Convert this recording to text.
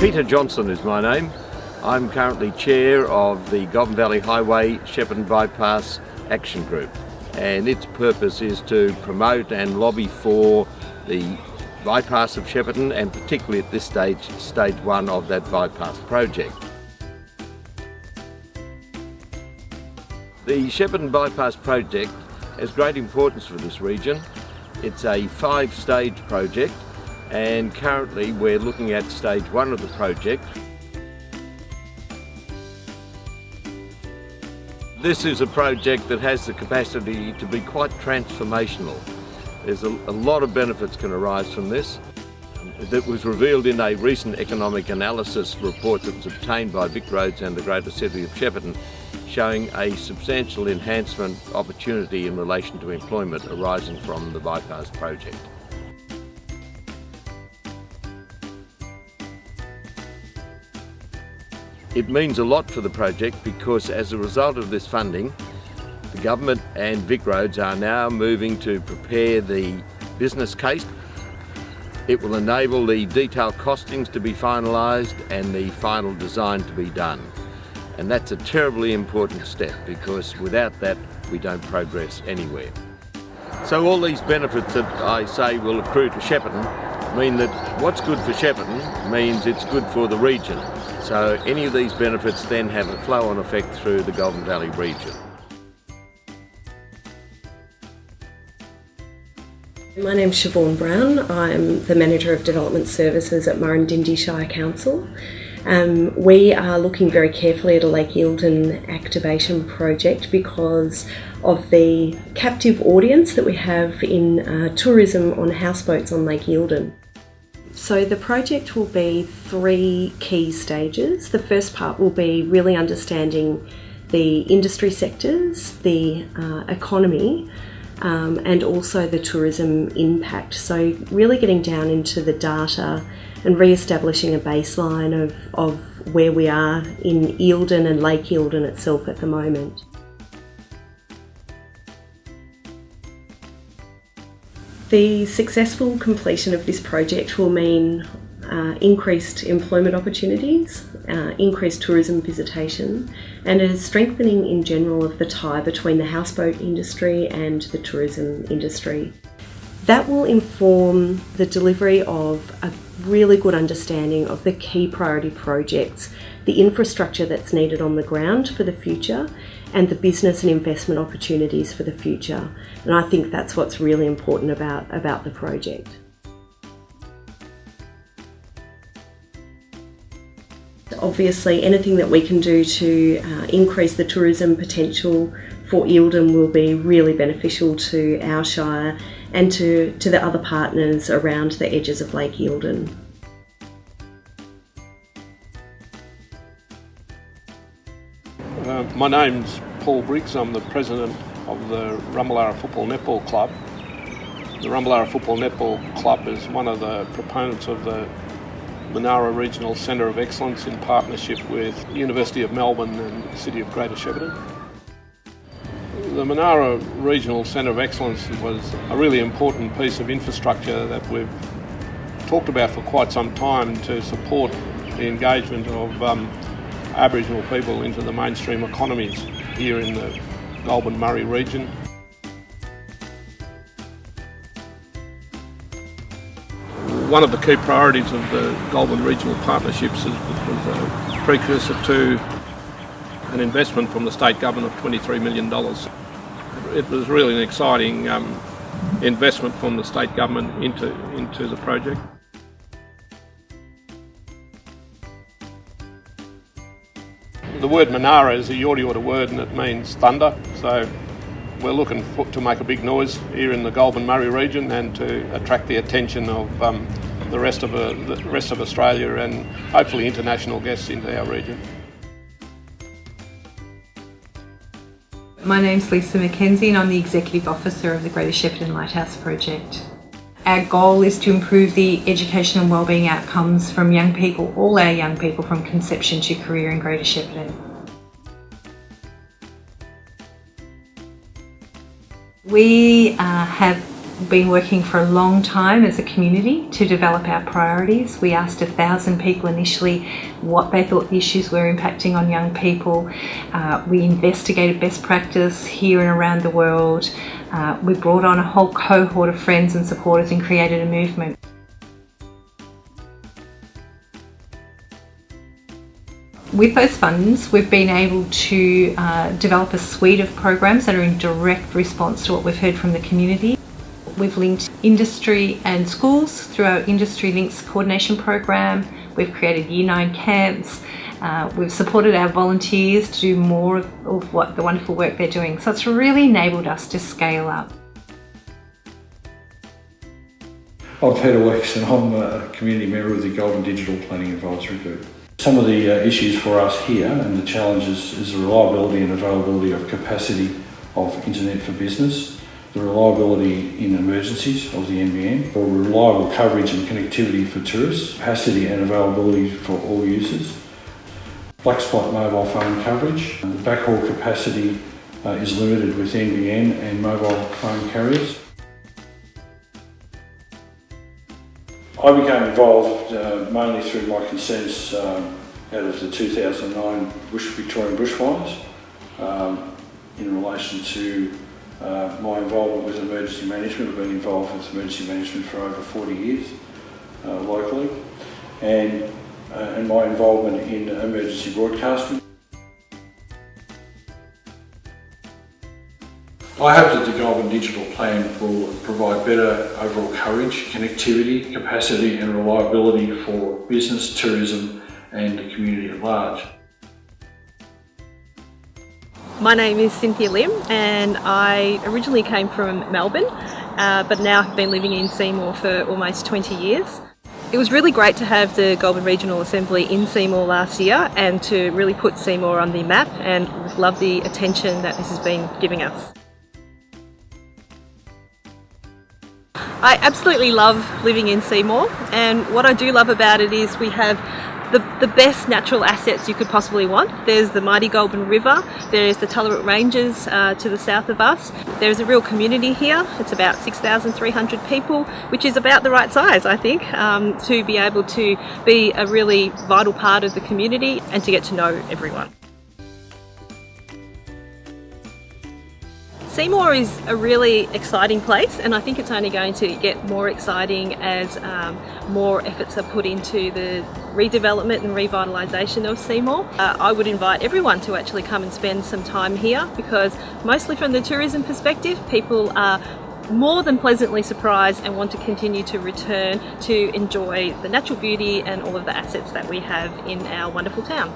Peter Johnson is my name. I'm currently chair of the Goulburn Valley Highway Shepparton Bypass Action Group, and its purpose is to promote and lobby for the bypass of Shepparton, and particularly at this stage one of that bypass project. The Shepparton Bypass project has great importance for this region. It's a 5-stage project, and currently we're looking at stage 1 of the project. This is a project that has the capacity to be quite transformational. There's a lot of benefits can arise from this. That was revealed in a recent economic analysis report that was obtained by VicRoads and the Greater City of Shepparton, showing a substantial enhancement opportunity in relation to employment arising from the bypass project. It means a lot for the project because as a result of this funding, the government and VicRoads are now moving to prepare the business case. It will enable the detailed costings to be finalised and the final design to be done. And that's a terribly important step because without that we don't progress anywhere. So all these benefits that I say will accrue to Shepparton mean that what's good for Shepparton means it's good for the region. So any of these benefits then have a flow-on effect through the Goulburn Valley region. My name's Siobhan Brown. I'm the Manager of Development Services at Murrindindi Shire Council. We are looking very carefully at a Lake Eildon activation project because of the captive audience that we have in tourism on houseboats on Lake Eildon. So the project will be 3 key stages. The first part will be really understanding the industry sectors, the economy, and also the tourism impact. So really getting down into the data and re-establishing a baseline of where we are in Eildon and Lake Eildon itself at the moment. The successful completion of this project will mean increased employment opportunities, increased tourism visitation, and a strengthening in general of the tie between the houseboat industry and the tourism industry. That will inform the delivery of a really good understanding of the key priority projects, the infrastructure that's needed on the ground for the future, and the business and investment opportunities for the future. And I think that's what's really important about the project. Obviously, anything that we can do to increase the tourism potential for Eildon will be really beneficial to our shire and to the other partners around the edges of Lake Eildon. My name's Paul Briggs. I'm the president of the Rumballara Football Netball Club. The Rumballara Football Netball Club is one of the proponents of the Monaro Regional Centre of Excellence in partnership with University of Melbourne and the City of Greater Shepparton. The Monaro Regional Centre of Excellence was a really important piece of infrastructure that we've talked about for quite some time to support the engagement of Aboriginal people into the mainstream economies here in the Goulburn Murray region. One of the key priorities of the Goulburn Regional Partnerships was a precursor to an investment from the state government of $23 million. It was really an exciting investment from the state government into the project. The word Monaro is a Yorta Yorta word and it means thunder, so we're looking to make a big noise here in the Goulburn Murray region and to attract the attention of the rest of Australia and hopefully international guests into our region. My name's Lisa McKenzie and I'm the Executive Officer of the Greater Shepparton Lighthouse Project. Our goal is to improve the education and wellbeing outcomes from young people, all our young people from conception to career in Greater Shepparton. We have been working for a long time as a community to develop our priorities. We asked 1,000 people initially what they thought the issues were impacting on young people. We investigated best practice here and around the world. We brought on a whole cohort of friends and supporters and created a movement. With those funds, we've been able to develop a suite of programs that are in direct response to what we've heard from the community. We've linked industry and schools through our Industry Links coordination program. We've created Year 9 camps. We've supported our volunteers to do more of what the wonderful work they're doing. So it's really enabled us to scale up. I'm Peter Weeks and I'm a community member of the Goulburn Digital Planning Advisory Group. Some of the issues for us here and the challenges is the reliability and availability of capacity of internet for business, the reliability in emergencies of the NBN, or reliable coverage and connectivity for tourists, capacity and availability for all users, black spot mobile phone coverage. The backhaul capacity is limited with NBN and mobile phone carriers. I became involved mainly through my concerns out of the 2009 Victorian bushfires in relation to my involvement with emergency management. I've been involved with emergency management for over 40 years locally, and my involvement in emergency broadcasting. I hope that the Goulburn Digital Plan will provide better overall coverage, connectivity, capacity and reliability for business, tourism and the community at large. My name is Cynthia Lim and I originally came from Melbourne but now have been living in Seymour for almost 20 years. It was really great to have the Goulburn Regional Assembly in Seymour last year and to really put Seymour on the map, and we've loved the attention that this has been giving us. I absolutely love living in Seymour, and what I do love about it is we have the best natural assets you could possibly want. There's the mighty Goulburn River, there's the Tullarook Ranges to the south of us. There's a real community here. It's about 6,300 people, which is about the right size, I think, to be able to be a really vital part of the community and to get to know everyone. Seymour is a really exciting place, and I think it's only going to get more exciting as more efforts are put into the redevelopment and revitalisation of Seymour. I would invite everyone to actually come and spend some time here, because mostly from the tourism perspective, people are more than pleasantly surprised and want to continue to return to enjoy the natural beauty and all of the assets that we have in our wonderful town.